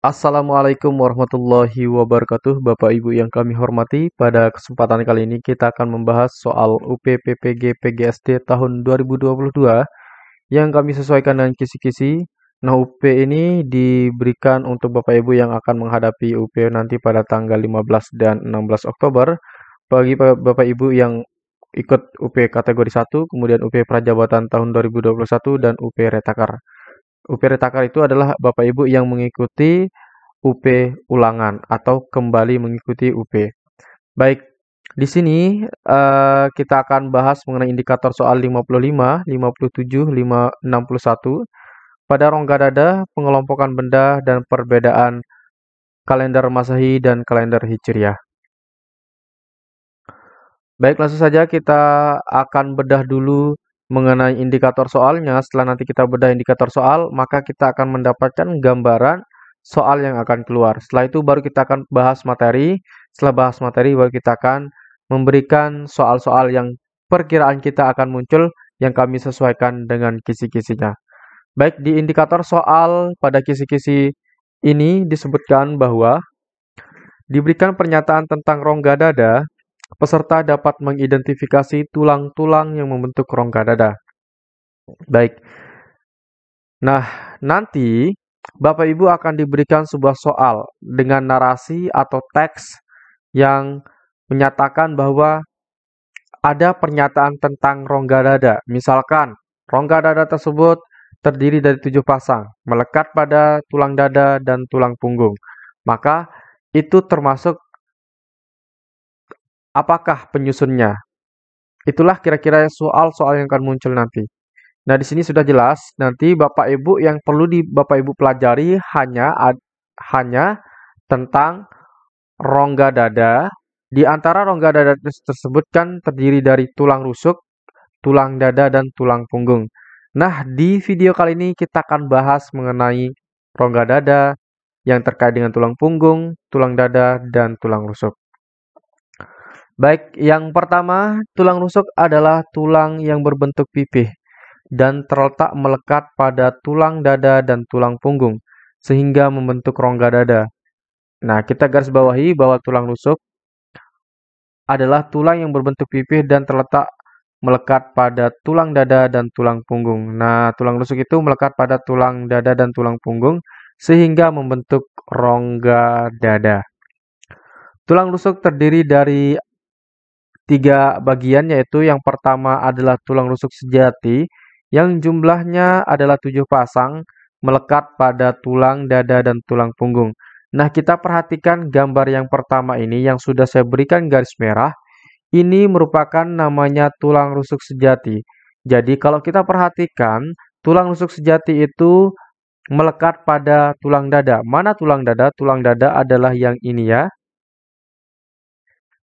Assalamualaikum warahmatullahi wabarakatuh, Bapak Ibu yang kami hormati. Pada kesempatan kali ini kita akan membahas soal UPPPG PGSD tahun 2022 yang kami sesuaikan dengan kisi-kisi. Nah, UP ini diberikan untuk Bapak Ibu yang akan menghadapi UP nanti pada tanggal 15 dan 16 Oktober. Bagi Bapak Ibu yang ikut UP kategori 1, kemudian UP Prajabatan tahun 2021 dan UP Retakar. UP Retakar itu adalah Bapak Ibu yang mengikuti UP ulangan atau kembali mengikuti UP. Baik, di sini kita akan bahas mengenai indikator soal 55, 57, 61 pada rongga dada, pengelompokan benda, dan perbedaan kalender Masehi dan kalender Hijriah. Baik, langsung saja kita akan bedah dulu mengenai indikator soalnya. Setelah nanti kita bedah indikator soal, maka kita akan mendapatkan gambaran soal yang akan keluar. Setelah itu baru kita akan bahas materi. Setelah bahas materi, baru kita akan memberikan soal-soal yang perkiraan kita akan muncul yang kami sesuaikan dengan kisi-kisinya. Baik, di indikator soal pada kisi-kisi ini disebutkan bahwa diberikan pernyataan tentang rongga dada, peserta dapat mengidentifikasi tulang-tulang yang membentuk rongga dada. Baik. Nah, nanti Bapak Ibu akan diberikan sebuah soal dengan narasi atau teks yang menyatakan bahwa ada pernyataan tentang rongga dada. Misalkan, rongga dada tersebut terdiri dari 7 pasang, melekat pada tulang dada dan tulang punggung. Maka itu termasuk apakah penyusunnya? Itulah kira-kira soal-soal yang akan muncul nanti. Nah, di sini sudah jelas. Nanti Bapak Ibu yang perlu Bapak Ibu pelajari hanya tentang rongga dada. Di antara rongga dada tersebut kan terdiri dari tulang rusuk, tulang dada, dan tulang punggung. Nah, di video kali ini kita akan bahas mengenai rongga dada yang terkait dengan tulang punggung, tulang dada, dan tulang rusuk. Baik, yang pertama, tulang rusuk adalah tulang yang berbentuk pipih dan terletak melekat pada tulang dada dan tulang punggung, sehingga membentuk rongga dada. Nah, kita garis bawahi bahwa tulang rusuk adalah tulang yang berbentuk pipih dan terletak melekat pada tulang dada dan tulang punggung. Nah, tulang rusuk itu melekat pada tulang dada dan tulang punggung, sehingga membentuk rongga dada. Tulang rusuk terdiri dari 3 bagian, yaitu yang pertama adalah tulang rusuk sejati yang jumlahnya adalah 7 pasang melekat pada tulang dada dan tulang punggung. Nah, kita perhatikan gambar yang pertama ini yang sudah saya berikan garis merah. Ini merupakan namanya tulang rusuk sejati. Jadi, kalau kita perhatikan, tulang rusuk sejati itu melekat pada tulang dada. Mana tulang dada? Tulang dada adalah yang ini ya.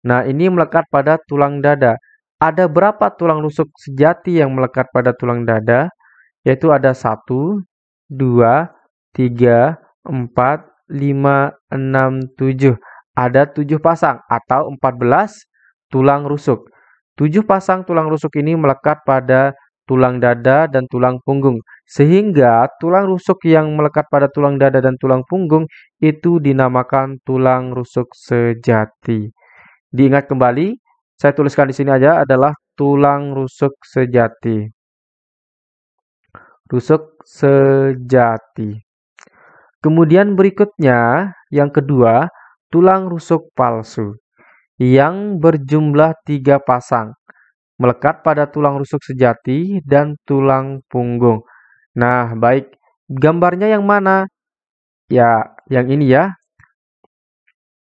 Nah, ini melekat pada tulang dada. Ada berapa tulang rusuk sejati yang melekat pada tulang dada? Yaitu ada 1, 2, 3, 4, 5, 6, 7. Ada 7 pasang atau 14 tulang rusuk. 7 pasang tulang rusuk ini melekat pada tulang dada dan tulang punggung. Sehingga tulang rusuk yang melekat pada tulang dada dan tulang punggung itu dinamakan tulang rusuk sejati. Diingat kembali, saya tuliskan di sini aja adalah tulang rusuk sejati. Rusuk sejati. Kemudian berikutnya, yang kedua, tulang rusuk palsu yang berjumlah 3 pasang, melekat pada tulang rusuk sejati dan tulang punggung. Nah, baik, gambarnya yang mana? Ya, yang ini ya.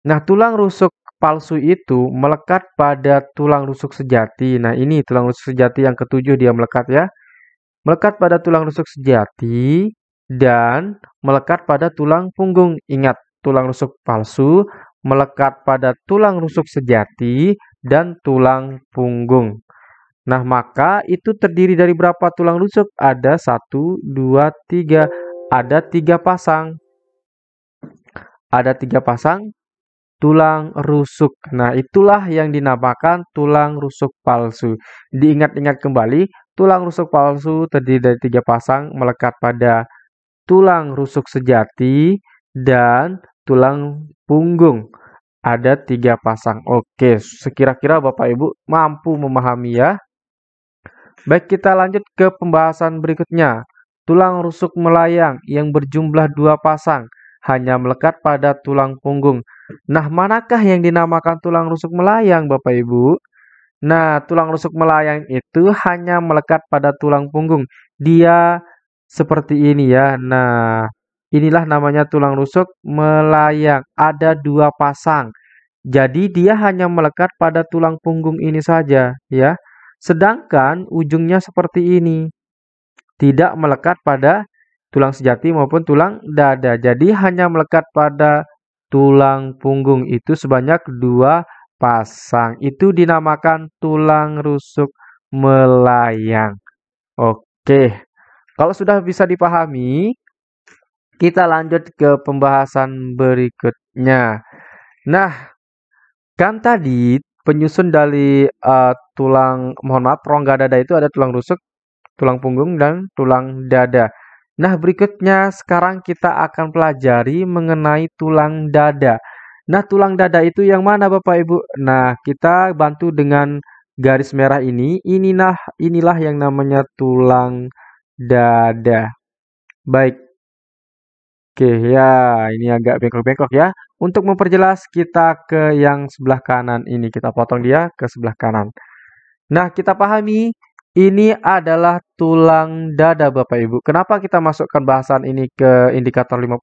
Nah, tulang rusuk palsu itu melekat pada tulang rusuk sejati. Nah, ini tulang rusuk sejati yang ketujuh dia melekat ya. Melekat pada tulang rusuk sejati dan melekat pada tulang punggung. Ingat, tulang rusuk palsu melekat pada tulang rusuk sejati dan tulang punggung. Nah, maka itu terdiri dari berapa tulang rusuk? Ada 1, 2, 3. Ada 3 pasang. Ada 3 pasang tulang rusuk. Nah, itulah yang dinamakan tulang rusuk palsu. Diingat-ingat kembali, tulang rusuk palsu terdiri dari 3 pasang melekat pada tulang rusuk sejati dan tulang punggung. Ada 3 pasang. Oke, sekira-kira Bapak Ibu mampu memahami ya. Baik, kita lanjut ke pembahasan berikutnya. Tulang rusuk melayang yang berjumlah 2 pasang hanya melekat pada tulang punggung. Nah, manakah yang dinamakan tulang rusuk melayang, Bapak Ibu? Nah, tulang rusuk melayang itu hanya melekat pada tulang punggung. Dia seperti ini ya. Nah, inilah namanya tulang rusuk melayang. Ada 2 pasang. Jadi dia hanya melekat pada tulang punggung ini saja ya. Sedangkan ujungnya seperti ini, tidak melekat pada tulang sejati maupun tulang dada. Jadi hanya melekat pada tulang punggung itu sebanyak 2 pasang. Itu dinamakan tulang rusuk melayang. Oke, kalau sudah bisa dipahami, kita lanjut ke pembahasan berikutnya. Nah, kan tadi penyusun dari mohon maaf, rongga dada itu ada tulang rusuk, tulang punggung, dan tulang dada. Nah, berikutnya sekarang kita akan pelajari mengenai tulang dada. Nah, tulang dada itu yang mana Bapak Ibu? Nah, kita bantu dengan garis merah ini. Inilah yang namanya tulang dada. Baik. Oke, ya, ini agak bengkok-bengkok ya. Untuk memperjelas kita ke yang sebelah kanan ini, kita potong dia ke sebelah kanan. Nah, kita pahami ini adalah tulang dada Bapak Ibu. Kenapa kita masukkan bahasan ini ke indikator 55?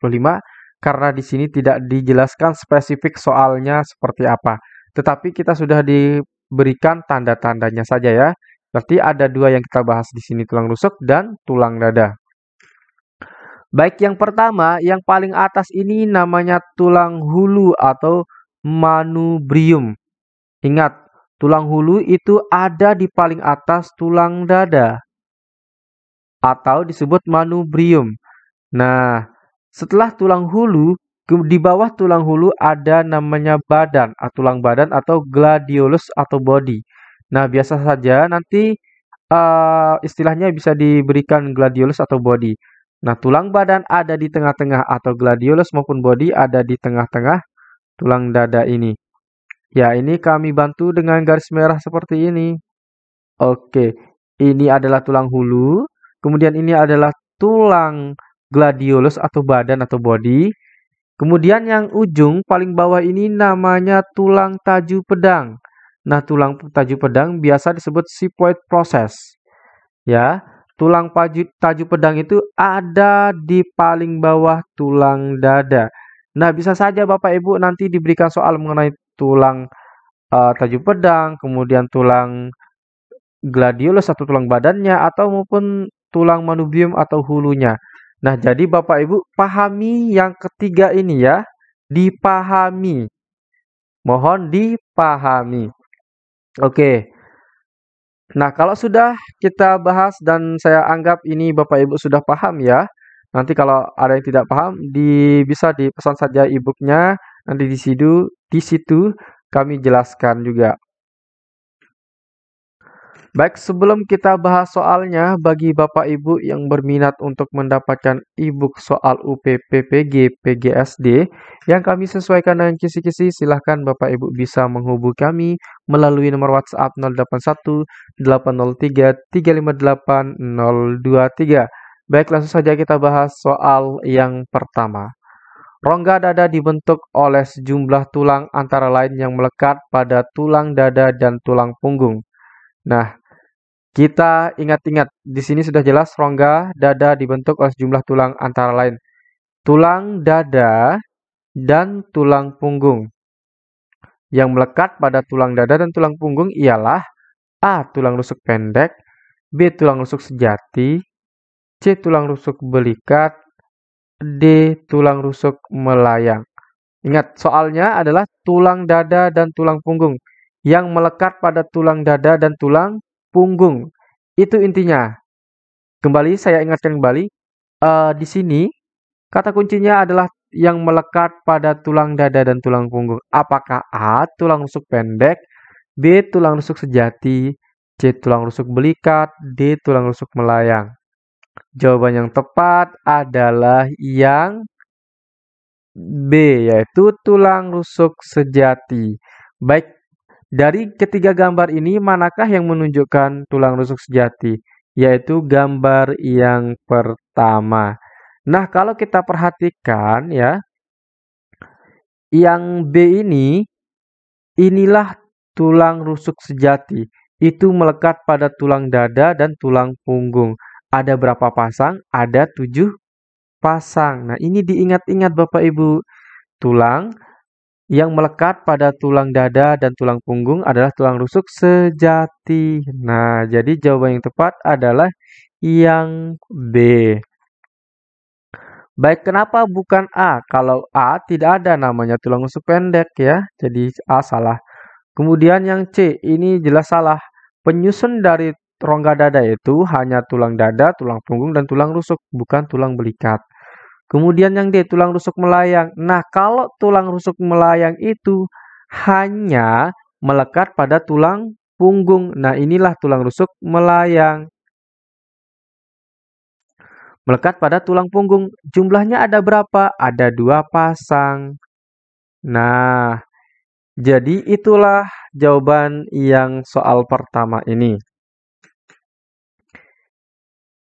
Karena di sini tidak dijelaskan spesifik soalnya seperti apa. Tetapi kita sudah diberikan tanda-tandanya saja ya. Berarti ada 2 yang kita bahas di sini, tulang rusuk dan tulang dada. Baik, yang pertama, yang paling atas ini namanya tulang hulu atau manubrium. Ingat, tulang hulu itu ada di paling atas tulang dada atau disebut manubrium. Nah, setelah tulang hulu, di bawah tulang hulu ada namanya badan, tulang badan atau gladiolus atau body. Nah, biasa saja nanti istilahnya bisa diberikan gladiolus atau body. Nah, tulang badan ada di tengah-tengah atau gladiolus maupun body ada di tengah-tengah tulang dada ini. Ya, ini kami bantu dengan garis merah seperti ini. Oke, ini adalah tulang hulu. Kemudian ini adalah tulang gladiolus atau badan atau body. Kemudian yang ujung paling bawah ini namanya tulang taju pedang. Nah, tulang taju pedang biasa disebut sigmoid process. Ya, tulang taju pedang itu ada di paling bawah tulang dada. Nah, bisa saja Bapak Ibu nanti diberikan soal mengenai tulang taju pedang, kemudian tulang gladiolus atau tulang badannya, atau maupun tulang manubrium atau hulunya. Nah, jadi Bapak Ibu pahami yang ketiga ini ya, dipahami. Mohon dipahami. Oke. Nah, kalau sudah kita bahas dan saya anggap ini Bapak Ibu sudah paham ya. Nanti kalau ada yang tidak paham, bisa dipesan saja e-booknya. Nanti di situ kami jelaskan juga. Baik, sebelum kita bahas soalnya, bagi Bapak Ibu yang berminat untuk mendapatkan e-book soal UPPPG PGSD yang kami sesuaikan dengan kisi-kisi, silahkan Bapak Ibu bisa menghubungi kami melalui nomor WhatsApp 081 803 358 023. Baik, langsung saja kita bahas soal yang pertama. Rongga dada dibentuk oleh sejumlah tulang antara lain yang melekat pada tulang dada dan tulang punggung. Nah, kita ingat-ingat, di sini sudah jelas rongga dada dibentuk oleh sejumlah tulang antara lain tulang dada dan tulang punggung. Yang melekat pada tulang dada dan tulang punggung ialah A. Tulang rusuk pendek, B. Tulang rusuk sejati, C. Tulang rusuk belikat, D. Tulang rusuk melayang. Ingat, soalnya adalah tulang dada dan tulang punggung. Yang melekat pada tulang dada dan tulang punggung. Itu intinya. Kembali saya ingatkan kembali, di sini kata kuncinya adalah yang melekat pada tulang dada dan tulang punggung. Apakah A. Tulang rusuk pendek, B. Tulang rusuk sejati, C. Tulang rusuk belikat, D. Tulang rusuk melayang. Jawaban yang tepat adalah yang B, yaitu tulang rusuk sejati. Baik, dari ketiga gambar ini, manakah yang menunjukkan tulang rusuk sejati? Yaitu gambar yang pertama. Nah, kalau kita perhatikan ya, yang B ini, inilah tulang rusuk sejati. Itu melekat pada tulang dada dan tulang punggung. Ada berapa pasang? Ada 7 pasang. Nah, ini diingat-ingat Bapak Ibu. Tulang yang melekat pada tulang dada dan tulang punggung adalah tulang rusuk sejati. Nah, jadi jawaban yang tepat adalah yang B. Baik, kenapa bukan A? Kalau A tidak ada namanya tulang rusuk pendek ya. Jadi A salah. Kemudian yang C, ini jelas salah. Penyusun dari rongga dada itu hanya tulang dada, tulang punggung, dan tulang rusuk, bukan tulang belikat. Kemudian yang D, tulang rusuk melayang. Nah, kalau tulang rusuk melayang itu hanya melekat pada tulang punggung. Nah, inilah tulang rusuk melayang. Melekat pada tulang punggung. Jumlahnya ada berapa? Ada 2 pasang. Nah, jadi itulah jawaban yang soal pertama ini.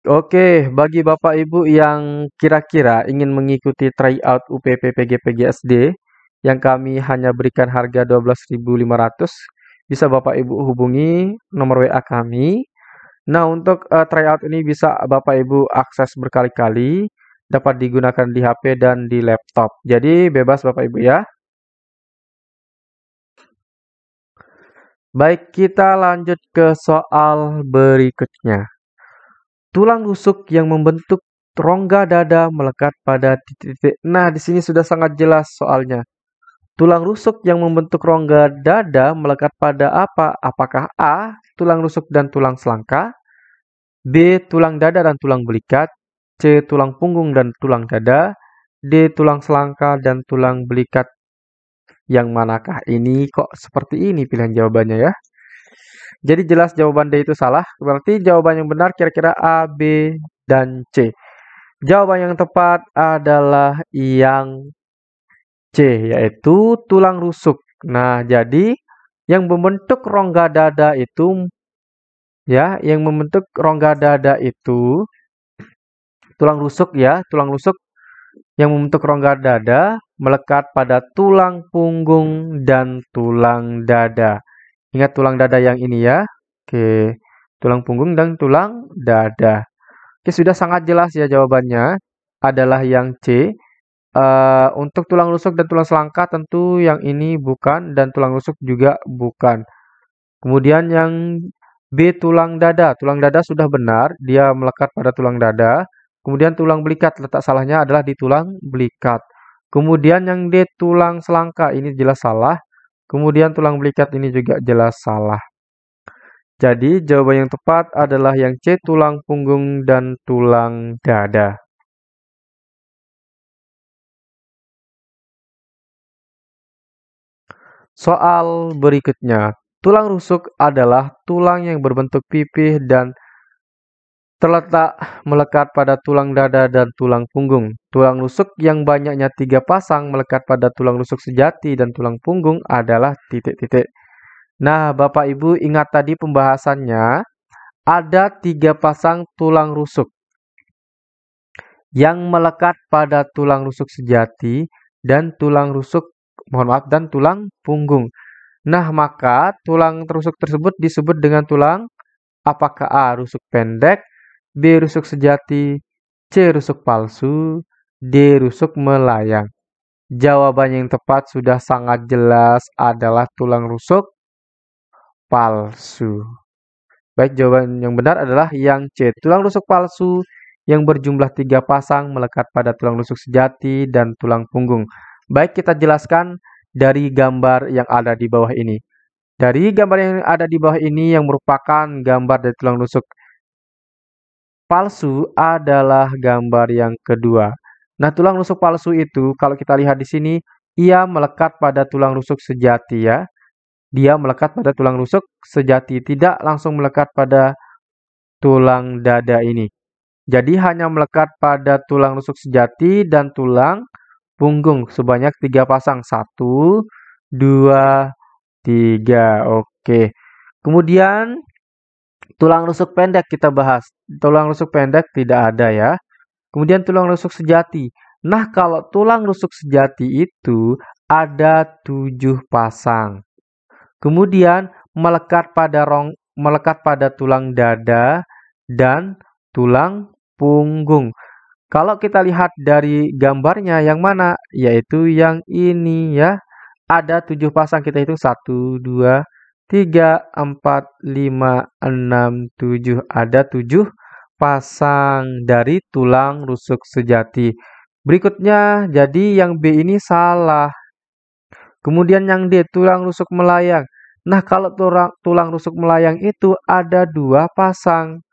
Oke, bagi Bapak Ibu yang kira-kira ingin mengikuti tryout UPP PGPG SD yang kami hanya berikan harga 12.500, bisa Bapak Ibu hubungi nomor WA kami. Nah, untuk tryout ini bisa Bapak Ibu akses berkali-kali, dapat digunakan di HP dan di laptop. Jadi bebas Bapak Ibu ya. Baik, kita lanjut ke soal berikutnya. Tulang rusuk yang membentuk rongga dada melekat pada titik-titik. Nah, di sini sudah sangat jelas soalnya. Tulang rusuk yang membentuk rongga dada melekat pada apa? Apakah A, tulang rusuk dan tulang selangka, B, tulang dada dan tulang belikat, C, tulang punggung dan tulang dada, D, tulang selangka dan tulang belikat. Yang manakah ini? Kok seperti ini pilihan jawabannya ya? Jadi jelas jawaban D itu salah. Berarti jawaban yang benar kira-kira A, B, dan C. Jawaban yang tepat adalah yang C, yaitu tulang rusuk. Nah, jadi yang membentuk rongga dada itu ya, yang membentuk rongga dada itu tulang rusuk ya, tulang rusuk yang membentuk rongga dada melekat pada tulang punggung dan tulang dada. Ingat tulang dada yang ini ya. Oke, tulang punggung dan tulang dada. Oke, sudah sangat jelas ya jawabannya adalah yang C. Untuk tulang rusuk dan tulang selangka tentu yang ini bukan dan tulang rusuk juga bukan. Kemudian yang B, tulang dada. Tulang dada sudah benar, dia melekat pada tulang dada. Kemudian tulang belikat, letak salahnya adalah di tulang belikat. Kemudian yang D, tulang selangka, ini jelas salah. Kemudian tulang belikat ini juga jelas salah. Jadi jawaban yang tepat adalah yang C, tulang punggung dan tulang dada. Soal berikutnya. Tulang rusuk adalah tulang yang berbentuk pipih dan terletak melekat pada tulang dada dan tulang punggung. Tulang rusuk yang banyaknya 3 pasang melekat pada tulang rusuk sejati dan tulang punggung adalah titik-titik. Nah, Bapak Ibu ingat tadi pembahasannya, ada 3 pasang tulang rusuk yang melekat pada tulang rusuk sejati dan tulang rusuk, dan tulang punggung. Nah, maka tulang rusuk tersebut disebut dengan tulang apakah A, rusuk pendek, B, rusuk sejati, C, rusuk palsu, D, rusuk melayang. Jawaban yang tepat sudah sangat jelas adalah tulang rusuk palsu. Baik, jawaban yang benar adalah yang C, tulang rusuk palsu yang berjumlah 3 pasang melekat pada tulang rusuk sejati dan tulang punggung. Baik, kita jelaskan dari gambar yang ada di bawah ini. Dari gambar yang ada di bawah ini yang merupakan gambar dari tulang rusuk palsu adalah gambar yang kedua. Nah, tulang rusuk palsu itu kalau kita lihat di sini, ia melekat pada tulang rusuk sejati ya. Dia melekat pada tulang rusuk sejati, tidak langsung melekat pada tulang dada ini. Jadi hanya melekat pada tulang rusuk sejati dan tulang punggung sebanyak 3 pasang. 1, 2, 3. Oke. Kemudian tulang rusuk pendek kita bahas. Tulang rusuk pendek tidak ada ya. Kemudian tulang rusuk sejati. Nah, kalau tulang rusuk sejati itu ada 7 pasang. Kemudian melekat pada tulang dada dan tulang punggung. Kalau kita lihat dari gambarnya yang mana? Yaitu yang ini ya. Ada 7 pasang, kita hitung 1, 2, 3, 4, 5, 6, 7. Ada 7 pasang dari tulang rusuk sejati. Berikutnya, jadi yang B ini salah. Kemudian yang D, tulang rusuk melayang. Nah, kalau tulang rusuk melayang itu ada 2 pasang.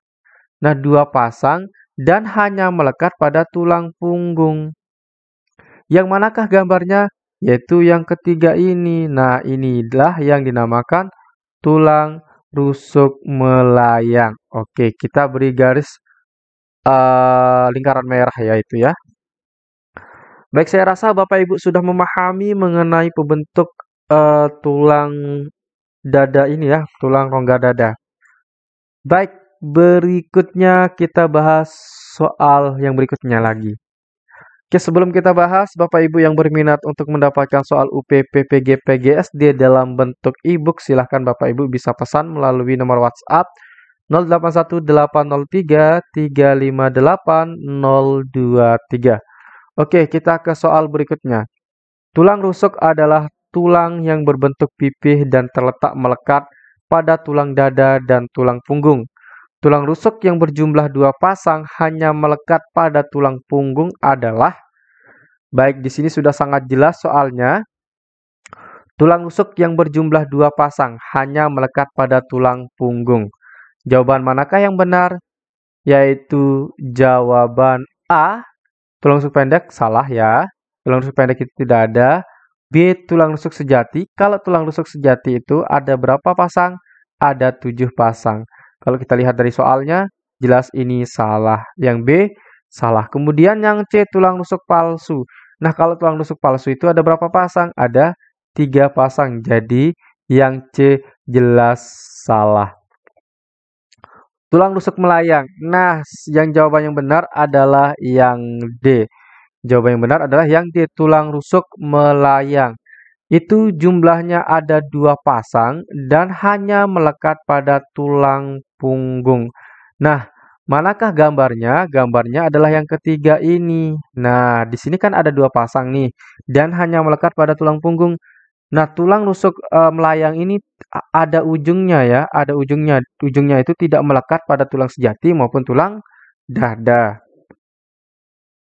Nah, 2 pasang dan hanya melekat pada tulang punggung. Yang manakah gambarnya? Yaitu yang ketiga ini. Nah, inilah yang dinamakan tulang rusuk melayang. Oke, kita beri garis lingkaran merah ya itu ya. Baik, saya rasa Bapak Ibu sudah memahami mengenai pembentuk tulang dada ini ya, tulang rongga dada. Baik, berikutnya kita bahas soal yang berikutnya lagi. Oke, sebelum kita bahas, Bapak Ibu yang berminat untuk mendapatkan soal UPP PG PGSD dalam bentuk e-book, silahkan Bapak Ibu bisa pesan melalui nomor WhatsApp 081880358023. Oke, kita ke soal berikutnya. Tulang rusuk adalah tulang yang berbentuk pipih dan terletak melekat pada tulang dada dan tulang punggung. Tulang rusuk yang berjumlah 2 pasang hanya melekat pada tulang punggung adalah. Baik, di sini sudah sangat jelas soalnya. Tulang rusuk yang berjumlah 2 pasang hanya melekat pada tulang punggung. Jawaban manakah yang benar? Yaitu jawaban A. Tulang rusuk pendek salah ya. Tulang rusuk pendek itu tidak ada. B. Tulang rusuk sejati. Kalau tulang rusuk sejati itu ada berapa pasang? Ada 7 pasang. Kalau kita lihat dari soalnya, jelas ini salah. Yang B salah. Kemudian yang C, tulang rusuk palsu. Nah, kalau tulang rusuk palsu itu ada berapa pasang? Ada 3 pasang. Jadi yang C jelas salah. Tulang rusuk melayang. Nah, yang jawaban yang benar adalah yang D. Jawaban yang benar adalah yang D, tulang rusuk melayang. Itu jumlahnya ada 2 pasang dan hanya melekat pada tulang punggung. Nah, manakah gambarnya? Gambarnya adalah yang ketiga ini. Nah, di sini kan ada 2 pasang nih dan hanya melekat pada tulang punggung. Nah, tulang rusuk melayang ini ada ujungnya ya, ada ujungnya. Ujungnya itu tidak melekat pada tulang sejati maupun tulang dada.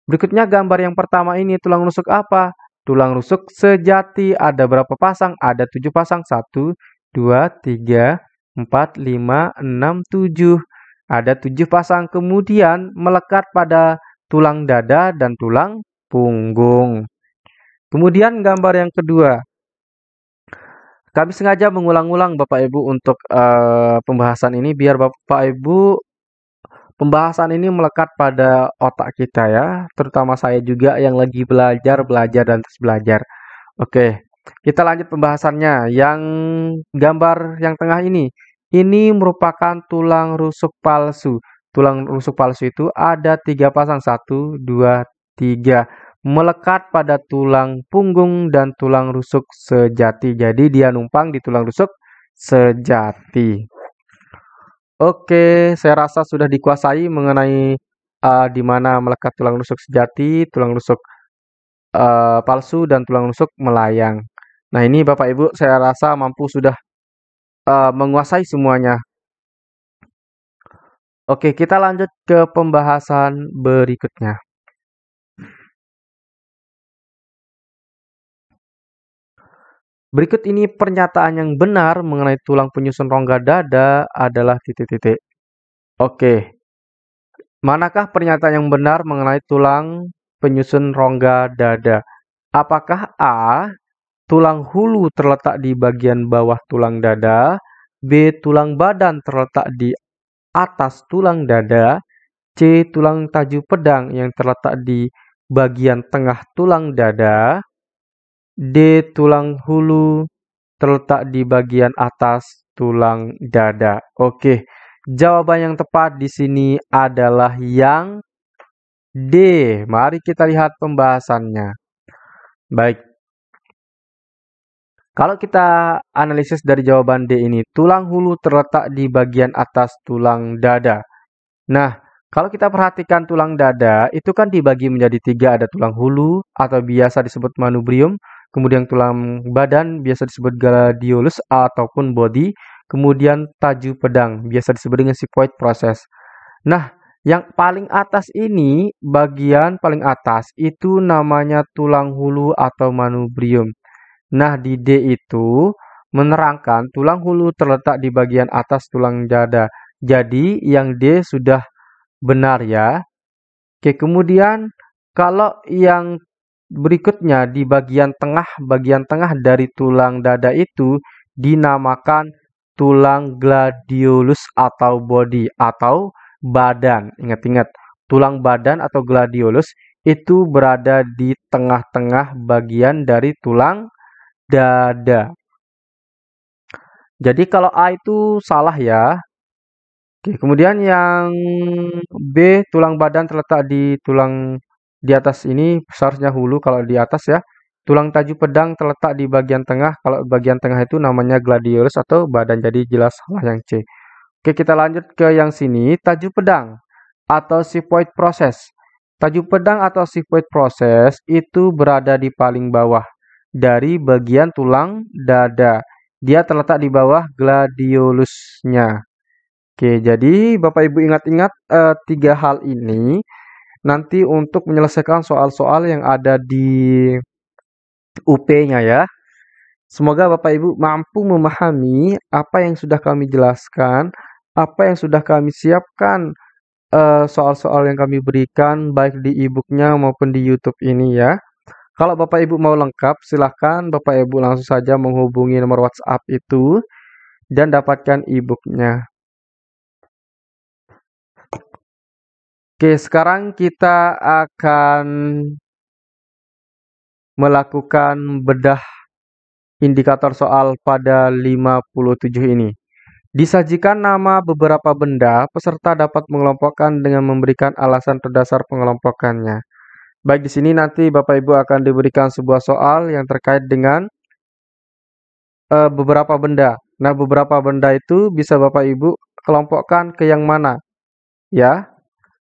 Berikutnya gambar yang pertama ini tulang rusuk apa? Tulang rusuk sejati. Ada berapa pasang? Ada 7 pasang. 1, 2, 3, 4, 5, 6, 7. Ada 7 pasang. Kemudian melekat pada tulang dada dan tulang punggung. Kemudian gambar yang kedua. Kami sengaja mengulang-ulang Bapak Ibu untuk pembahasan ini biar Bapak Ibu pembahasan ini melekat pada otak kita ya, terutama saya juga yang lagi belajar dan terus belajar. Oke, kita lanjut pembahasannya. Yang gambar yang tengah ini merupakan tulang rusuk palsu. Tulang rusuk palsu itu ada 3 pasang, 1, 2, 3. Melekat pada tulang punggung dan tulang rusuk sejati. Jadi dia numpang di tulang rusuk sejati. Oke, saya rasa sudah dikuasai mengenai di mana melekat tulang rusuk sejati, tulang rusuk palsu, dan tulang rusuk melayang. Nah, ini Bapak Ibu saya rasa mampu sudah menguasai semuanya. Oke, kita lanjut ke pembahasan berikutnya. Berikut ini pernyataan yang benar mengenai tulang penyusun rongga dada adalah titik-titik. Oke. Manakah pernyataan yang benar mengenai tulang penyusun rongga dada? Apakah A. Tulang hulu terletak di bagian bawah tulang dada? B. Tulang badan terletak di atas tulang dada? C. Tulang taju pedang yang terletak di bagian tengah tulang dada. D. Tulang hulu terletak di bagian atas tulang dada. Oke, jawaban yang tepat di sini adalah yang D. Mari kita lihat pembahasannya. Baik, kalau kita analisis dari jawaban D ini, tulang hulu terletak di bagian atas tulang dada. Nah, kalau kita perhatikan tulang dada, itu kan dibagi menjadi 3, ada tulang hulu atau biasa disebut manubrium, kemudian tulang badan biasa disebut gladiolus ataupun body, kemudian taju pedang biasa disebut dengan sigmoid process. Nah, yang paling atas ini, bagian paling atas itu namanya tulang hulu atau manubrium. Nah, di D itu menerangkan tulang hulu terletak di bagian atas tulang dada. Jadi, yang D sudah benar ya. Oke, kemudian kalau yang berikutnya di bagian tengah dari tulang dada itu dinamakan tulang gladiolus atau body atau badan. Ingat-ingat, tulang badan atau gladiolus itu berada di tengah-tengah bagian dari tulang dada. Jadi kalau A itu salah ya. Oke, kemudian yang B, tulang badan terletak di tulang di atas ini seharusnya hulu kalau di atas ya. Tulang taju pedang terletak di bagian tengah. Kalau bagian tengah itu namanya gladiolus atau badan. Jadi jelas salah yang C. Oke, kita lanjut ke yang sini. Taju pedang atau sigmoid process. Taju pedang atau sigmoid process itu berada di paling bawah dari bagian tulang dada. Dia terletak di bawah gladiolusnya. Oke, jadi Bapak Ibu ingat-ingat 3 hal ini nanti untuk menyelesaikan soal-soal yang ada di UP-nya ya. Semoga Bapak Ibu mampu memahami apa yang sudah kami jelaskan, apa yang sudah kami siapkan soal-soal yang kami berikan baik di e-booknya maupun di YouTube ini ya. Kalau Bapak Ibu mau lengkap, silahkan Bapak Ibu langsung saja menghubungi nomor WhatsApp itu dan dapatkan e-booknya. Oke, sekarang kita akan melakukan bedah indikator soal pada 57 ini. Disajikan nama beberapa benda, peserta dapat mengelompokkan dengan memberikan alasan berdasar pengelompokannya. Baik, di sini nanti Bapak Ibu akan diberikan sebuah soal yang terkait dengan beberapa benda. Nah, beberapa benda itu bisa Bapak Ibu kelompokkan ke yang mana? Ya,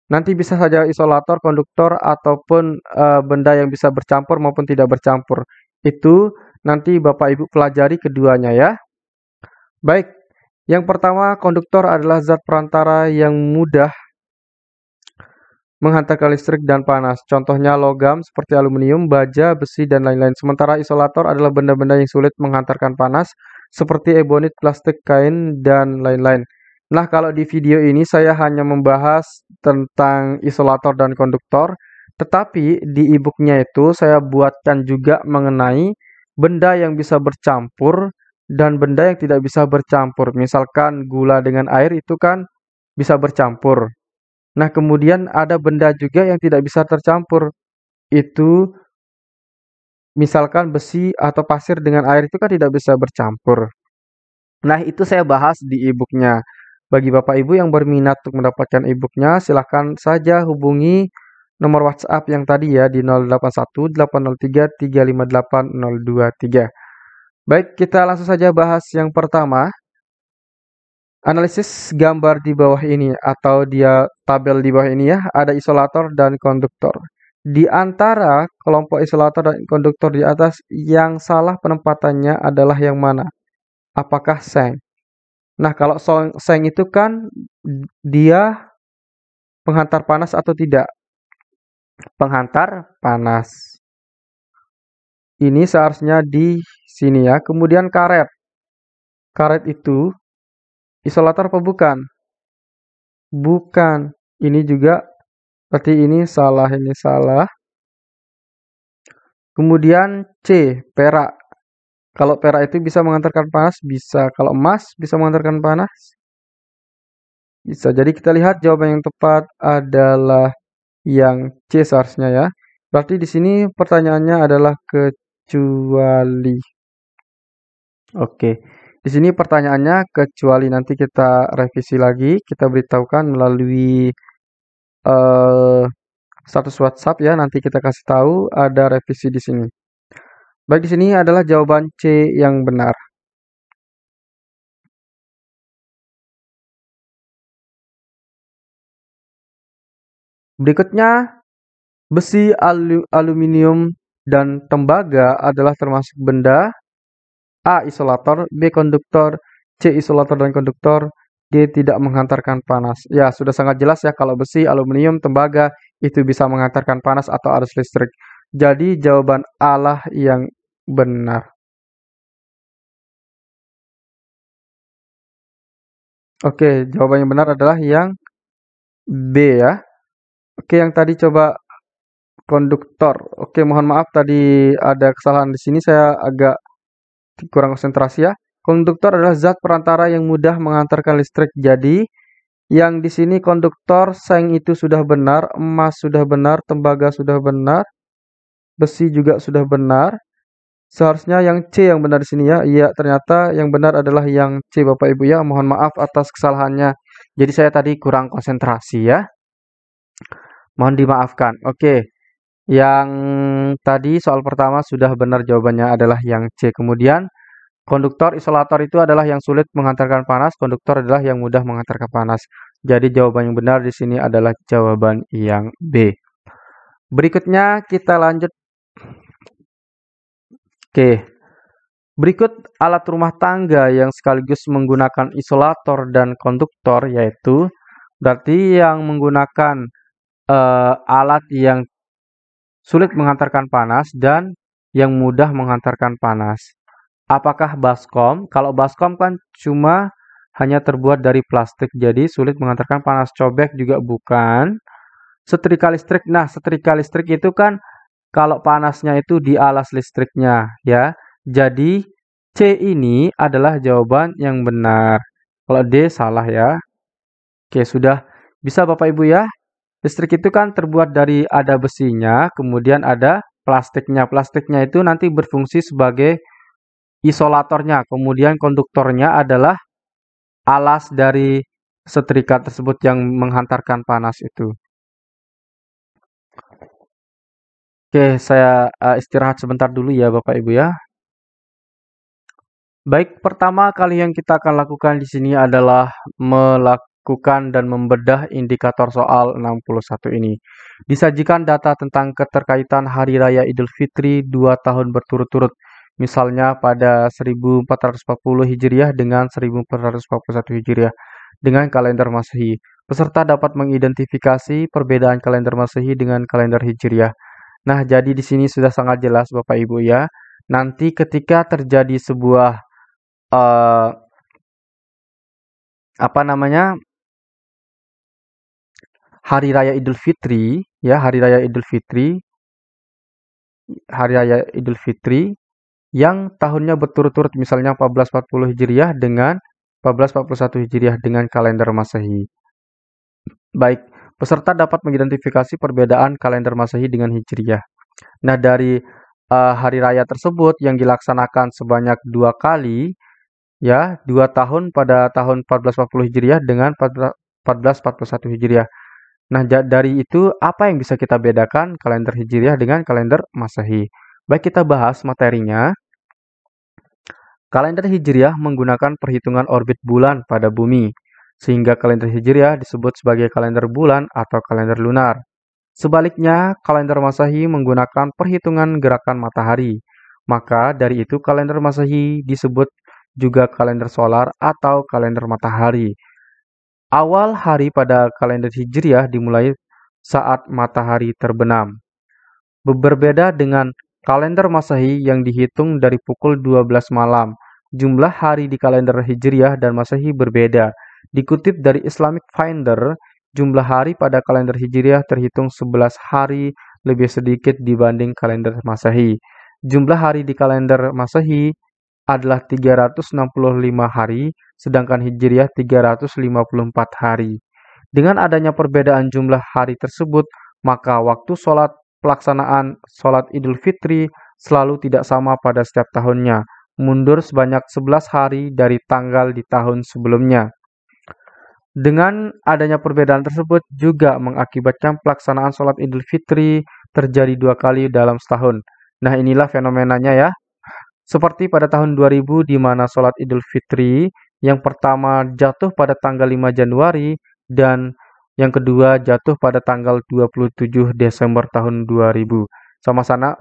nanti bisa saja isolator, konduktor, ataupun benda yang bisa bercampur maupun tidak bercampur. Itu nanti Bapak Ibu pelajari keduanya ya. Baik, yang pertama konduktor adalah zat perantara yang mudah menghantarkan listrik dan panas. Contohnya logam seperti aluminium, baja, besi, dan lain-lain. Sementara isolator adalah benda-benda yang sulit menghantarkan panas seperti ebonit, plastik, kain, dan lain-lain. Nah, kalau di video ini saya hanya membahas tentang isolator dan konduktor, tetapi di e-booknya itu saya buatkan juga mengenai benda yang bisa bercampur dan benda yang tidak bisa bercampur. Misalkan gula dengan air itu kan bisa bercampur. Nah, kemudian ada benda juga yang tidak bisa tercampur. Itu misalkan besi atau pasir dengan air itu kan tidak bisa bercampur. Nah, itu saya bahas di e-booknya. Bagi Bapak Ibu yang berminat untuk mendapatkan e-booknya, silahkan saja hubungi nomor WhatsApp yang tadi ya di 081 803 358 023. Baik, kita langsung saja bahas yang pertama. Analisis gambar di bawah ini atau dia tabel di bawah ini ya, ada isolator dan konduktor. Di antara kelompok isolator dan konduktor di atas, yang salah penempatannya adalah yang mana? Apakah seng? Nah, kalau seng itu kan dia penghantar panas atau tidak? Penghantar panas. Ini seharusnya di sini ya. Kemudian karet. Karet itu isolator apa bukan? Bukan. Ini juga berarti ini salah, ini salah. Kemudian C, perak. Kalau perak itu bisa mengantarkan panas, bisa. Kalau emas bisa mengantarkan panas, bisa. Jadi kita lihat jawaban yang tepat adalah yang C seharusnya ya. Berarti di sini pertanyaannya adalah kecuali. Oke. Di sini pertanyaannya kecuali, nanti kita revisi lagi, kita beritahukan melalui eh, status WhatsApp ya. Nanti kita kasih tahu ada revisi di sini. Baik, di sini adalah jawaban C yang benar. Berikutnya, besi, aluminium, dan tembaga adalah termasuk benda A. Isolator, B. Konduktor, C. Isolator dan konduktor, D. Tidak menghantarkan panas. Ya, sudah sangat jelas ya kalau besi, aluminium, tembaga itu bisa menghantarkan panas atau arus listrik. Jadi jawaban A lah yang benar. Oke, jawaban yang benar adalah yang B ya. Oke, yang tadi coba konduktor. Oke, mohon maaf tadi ada kesalahan di sini, saya agak kurang konsentrasi ya. Konduktor adalah zat perantara yang mudah mengantarkan listrik. Jadi, yang di sini konduktor, seng itu sudah benar, emas sudah benar, tembaga sudah benar, besi juga sudah benar. Seharusnya yang C yang benar di sini ya. Iya, ternyata yang benar adalah yang C Bapak Ibu ya. Mohon maaf atas kesalahannya. Jadi saya tadi kurang konsentrasi ya. Mohon dimaafkan. Oke. Yang tadi soal pertama sudah benar, jawabannya adalah yang C. Kemudian konduktor isolator itu adalah yang sulit menghantarkan panas, konduktor adalah yang mudah menghantarkan panas. Jadi jawaban yang benar di sini adalah jawaban yang B. Berikutnya kita lanjut. Oke. Berikut alat rumah tangga yang sekaligus menggunakan isolator dan konduktor, yaitu berarti yang menggunakan alat yang sulit menghantarkan panas dan yang mudah menghantarkan panas. Apakah baskom? Kalau baskom kan cuma hanya terbuat dari plastik, jadi sulit mengantarkan panas. Cobek juga bukan. Setrika listrik. Nah, setrika listrik itu kan kalau panasnya itu di alas listriknya, ya. Jadi C ini adalah jawaban yang benar. Kalau D salah ya. Oke, sudah bisa Bapak Ibu ya. Listrik itu kan terbuat dari ada besinya, kemudian ada plastiknya. Plastiknya itu nanti berfungsi sebagai isolatornya, kemudian konduktornya adalah alas dari setrika tersebut yang menghantarkan panas itu. Oke, saya istirahat sebentar dulu ya Bapak Ibu ya. Baik, pertama kali yang kita akan lakukan di sini adalah melakukan dan membedah indikator soal 61 ini. Disajikan data tentang keterkaitan Hari Raya Idul Fitri 2 tahun berturut-turut. Misalnya pada 1440 Hijriah dengan 1441 Hijriah dengan kalender Masehi. Peserta dapat mengidentifikasi perbedaan kalender Masehi dengan kalender Hijriah. Nah, jadi di sini sudah sangat jelas Bapak Ibu ya. Nanti ketika terjadi sebuah eh, apa namanya, Hari Raya Idul Fitri ya, Hari Raya Idul Fitri yang tahunnya berturut-turut, misalnya 1440 Hijriah dengan 1441 Hijriah dengan kalender Masehi. Baik, peserta dapat mengidentifikasi perbedaan kalender Masehi dengan Hijriah. Nah, dari hari raya tersebut yang dilaksanakan sebanyak 2 kali, ya, 2 tahun pada tahun 1440 Hijriah dengan 1441 Hijriah. Nah, dari itu apa yang bisa kita bedakan kalender Hijriah dengan kalender Masehi? Baik, kita bahas materinya. Kalender Hijriah menggunakan perhitungan orbit bulan pada bumi, sehingga kalender Hijriah disebut sebagai kalender bulan atau kalender lunar. Sebaliknya, kalender Masehi menggunakan perhitungan gerakan matahari. Maka dari itu kalender Masehi disebut juga kalender solar atau kalender matahari. Awal hari pada kalender Hijriah dimulai saat matahari terbenam. Berbeda dengan kalender Masehi yang dihitung dari pukul 12 malam. Jumlah hari di kalender Hijriah dan Masehi berbeda. Dikutip dari Islamic Finder, jumlah hari pada kalender Hijriah terhitung 11 hari lebih sedikit dibanding kalender Masehi. Jumlah hari di kalender Masehi adalah 365 hari, sedangkan Hijriah 354 hari. Dengan adanya perbedaan jumlah hari tersebut, maka waktu sholat pelaksanaan sholat Idul Fitri selalu tidak sama pada setiap tahunnya, mundur sebanyak 11 hari dari tanggal di tahun sebelumnya. Dengan adanya perbedaan tersebut juga mengakibatkan pelaksanaan sholat Idul Fitri terjadi 2 kali dalam setahun. Nah, inilah fenomenanya ya. Seperti pada tahun 2000 di mana sholat Idul Fitri yang pertama jatuh pada tanggal 5 Januari dan yang kedua jatuh pada tanggal 27 Desember tahun 2000.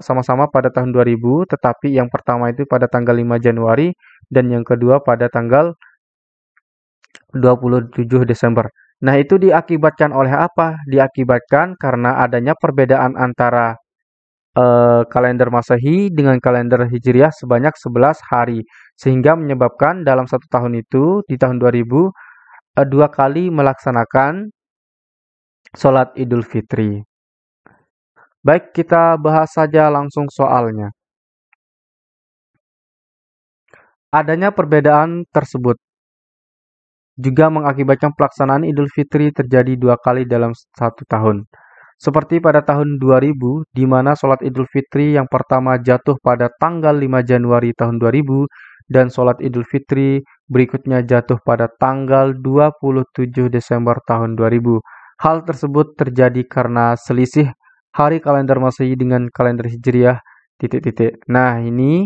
Sama-sama pada tahun 2000, tetapi yang pertama itu pada tanggal 5 Januari dan yang kedua pada tanggal 27 Desember. Nah, itu diakibatkan oleh apa? Diakibatkan karena adanya perbedaan antara kalender Masehi dengan kalender Hijriah sebanyak 11 hari. Sehingga menyebabkan dalam satu tahun itu, di tahun 2000, 2 kali melaksanakan sholat Idul Fitri. Baik, kita bahas saja langsung soalnya. Adanya perbedaan tersebut juga mengakibatkan pelaksanaan Idul Fitri terjadi 2 kali dalam satu tahun. Seperti pada tahun 2000, di mana sholat Idul Fitri yang pertama jatuh pada tanggal 5 Januari tahun 2000, dan sholat Idul Fitri berikutnya jatuh pada tanggal 27 Desember tahun 2000. Hal tersebut terjadi karena selisih hari kalender Masehi dengan kalender Hijriah, titik-titik. Nah, ini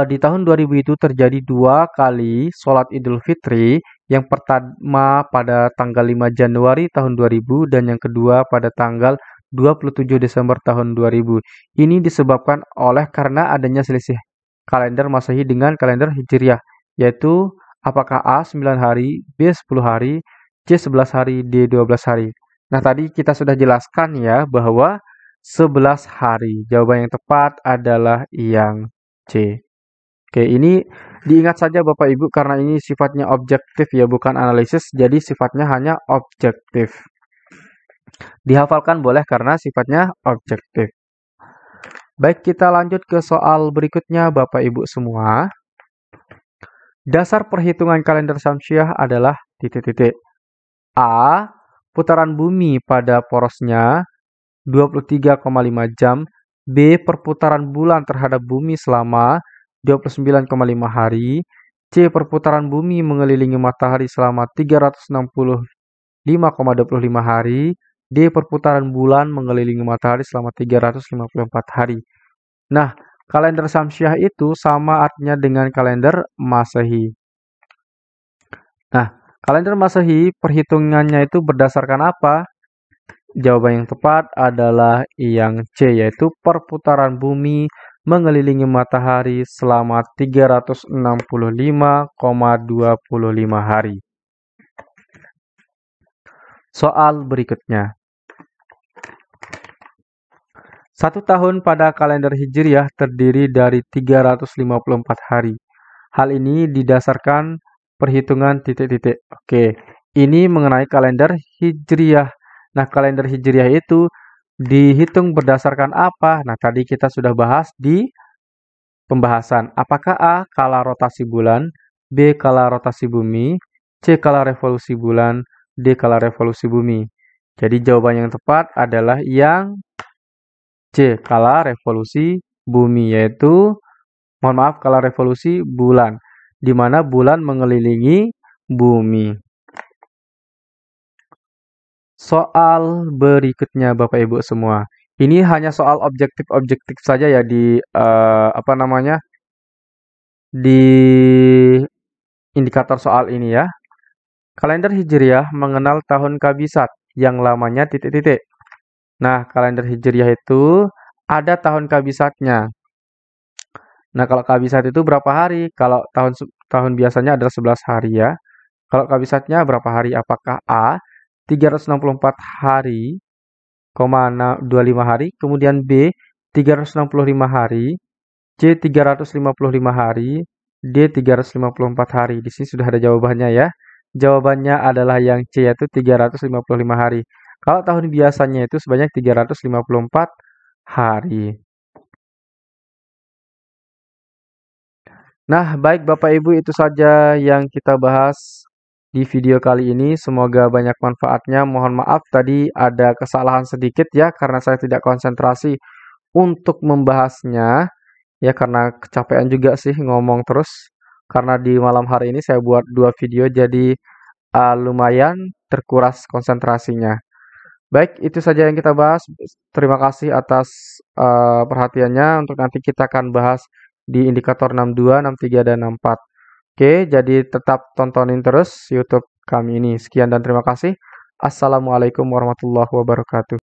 di tahun 2000 itu terjadi 2 kali sholat Idul Fitri, yang pertama pada tanggal 5 Januari tahun 2000 dan yang kedua pada tanggal 27 Desember tahun 2000. Ini disebabkan oleh karena adanya selisih kalender Masehi dengan kalender Hijriah, yaitu apakah A 9 hari, B 10 hari, C 11 hari, D 12 hari. Nah, tadi kita sudah jelaskan ya bahwa 11 hari. Jawaban yang tepat adalah yang C. Oke, ini diingat saja Bapak Ibu karena ini sifatnya objektif ya, bukan analisis, jadi sifatnya hanya objektif. Dihafalkan boleh karena sifatnya objektif. Baik, kita lanjut ke soal berikutnya Bapak Ibu semua. Dasar perhitungan kalender Syamsiah adalah titik-titik. A. Putaran bumi pada porosnya 23,5 jam. B. Perputaran bulan terhadap bumi selama 29,5 hari. C. Perputaran bumi mengelilingi matahari selama 365,25 hari. D. Perputaran bulan mengelilingi matahari selama 354 hari. Nah, kalender Syamsiah itu sama artinya dengan kalender Masehi. Nah, kalender Masehi perhitungannya itu berdasarkan apa? Jawaban yang tepat adalah yang C, yaitu perputaran bumi mengelilingi matahari selama 365,25 hari. Soal berikutnya. 1 tahun pada kalender Hijriah terdiri dari 354 hari. Hal ini didasarkan perhitungan titik-titik. Oke, ini mengenai kalender Hijriah. Nah, kalender Hijriah itu dihitung berdasarkan apa? Nah, tadi kita sudah bahas di pembahasan. Apakah A. Kala rotasi bulan, B. Kala rotasi bumi, C. Kala revolusi bulan, D. Kala revolusi bumi. Jadi jawaban yang tepat adalah yang C. Kala revolusi bumi, yaitu, mohon maaf, kala revolusi bulan, di mana bulan mengelilingi bumi. Soal berikutnya Bapak Ibu semua. Ini hanya soal objektif-objektif saja ya di di indikator soal ini ya. Kalender Hijriah mengenal tahun kabisat yang lamanya titik-titik. Nah, kalender Hijriah itu ada tahun kabisatnya. Nah, kalau kabisat itu berapa hari? Kalau tahun biasanya adalah 11 hari ya. Kalau kabisatnya berapa hari? Apakah A 364 hari, 25 hari, kemudian B 365 hari, C 355 hari, D 354 hari. Di sini sudah ada jawabannya ya. Jawabannya adalah yang C, yaitu 355 hari. Kalau tahun biasanya itu sebanyak 354 hari. Nah, baik Bapak Ibu, itu saja yang kita bahas di video kali ini. Semoga banyak manfaatnya. Mohon maaf tadi ada kesalahan sedikit ya karena saya tidak konsentrasi untuk membahasnya. Ya karena kecapean juga sih ngomong terus. Karena di malam hari ini saya buat 2 video jadi lumayan terkuras konsentrasinya. Baik, itu saja yang kita bahas. Terima kasih atas perhatiannya. Untuk nanti kita akan bahas di indikator 62, 63, dan 64. Oke, jadi tetap tontonin terus YouTube kami ini. Sekian dan terima kasih. Assalamualaikum warahmatullahi wabarakatuh.